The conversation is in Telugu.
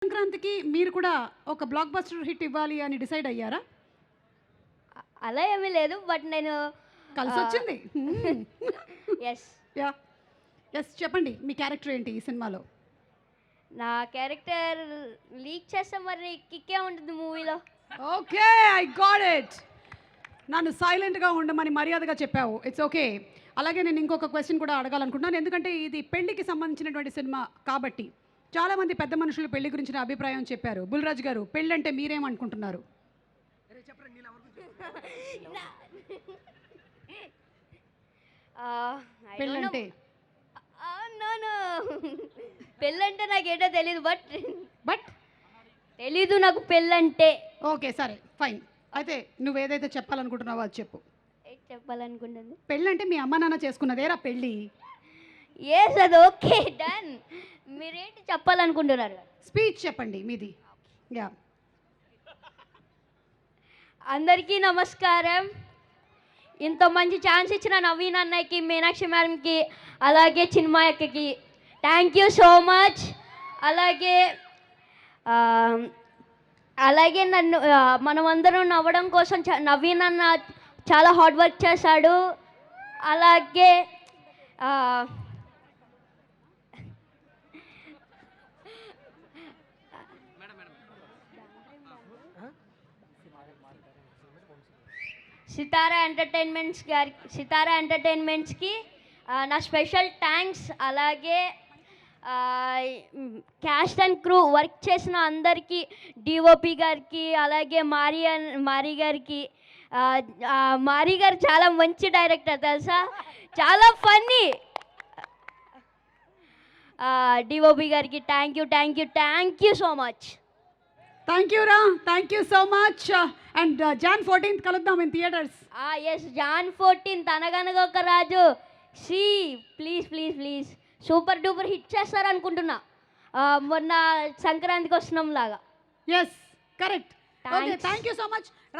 సంక్రాంతికి మీరు కూడా ఒక బ్లాక్ బస్టర్ హిట్ ఇవ్వాలి అని డిసైడ్ అయ్యారా? అలా ఏమీ లేదు. బట్ నేను కలిసొచ్చింది. యెస్. యాహ్! యెస్. చెప్పండి. మీ క్యారెక్టర్ ఏంటి ఈ సినిమాలో? నా క్యారెక్టర్ లీక్ చేస్తే మరి కిక్కే ఉంటుంది మూవీలో. ఓకే. I got it. నన్ను సైలెంట్‌గా ఉండమని మర్యాదగా చెప్పావు. It's okay. అలాగే నేను ఇంకొక క్వెషన్ కూడా అడగాలనుకుంటున్నాను. ఎందుకంటే ఇది పెళ్ళికి సంబంధించినటువంటి సినిమా కాబట్టి చాలామంది పెద్ద మనుషులు పెళ్లి గురించిన అభిప్రాయం చెప్పారు. బుల్‌రాజ్ గారు పెళ్ళంటే మీరేమనుకుంటున్నారు? పెళ్ళంటే నో నో పెళ్ళంటే నాకేంటో తెలీదు. బట్ తెలీదు నాకు పెళ్ళంటే. ఓకే. సరే ఫైన్. అయితే నువ్వేదైతే చెప్పాలనుకుంటున్నావో అది చెప్పు. ఏంటి చెప్పాలనుకుంటుంది? పెళ్ళంటే మీ అమ్మ నాన్న చేసుకున్నదేరా పెళ్ళి. ఎస్, అది ఓకే, డన్. మీరేంటి చెప్పాలనుకుంటున్నారు? స్పీచ్ చెప్పండి మీది. యా. అందరికీ నమస్కారం. ఇంత మంచి ఛాన్స్ ఇచ్చిన నవీన్ అన్నయ్యకి, మీనాక్షి మ్యామ్కి, అలాగే చిన్మయక్కకి థ్యాంక్ యూ సో మచ్. అలాగే అలాగే నన్ను మనమందరం నవ్వడం కోసం నవీన్ అన్న చాలా హార్డ్ వర్క్ చేశాడు. అలాగే సితారా ఎంటర్టైన్మెంట్స్కి నా స్పెషల్ థ్యాంక్స్. అలాగే క్యాస్ట్ అండ్ క్రూ వర్క్ చేసిన అందరికీ, డిఓపి గారికి, అలాగే మారీ గారికి. మారీ గారు చాలా మంచి డైరెక్టర్ తెలుసా, చాలా ఫన్నీ. డిఓపి గారికి thank you so much. Thank you రా. Thank you so much. And Jan 14th కలుద్దాం in theatres. Yes, Jan 14th Anaganaga Oka Raju. Please super duper hit చేస్తారు అనుకుంటున్నా, మొన్న సంక్రాంతికి వస్తున్నాం లాగా. Yes correct. Okay. Thank you so much.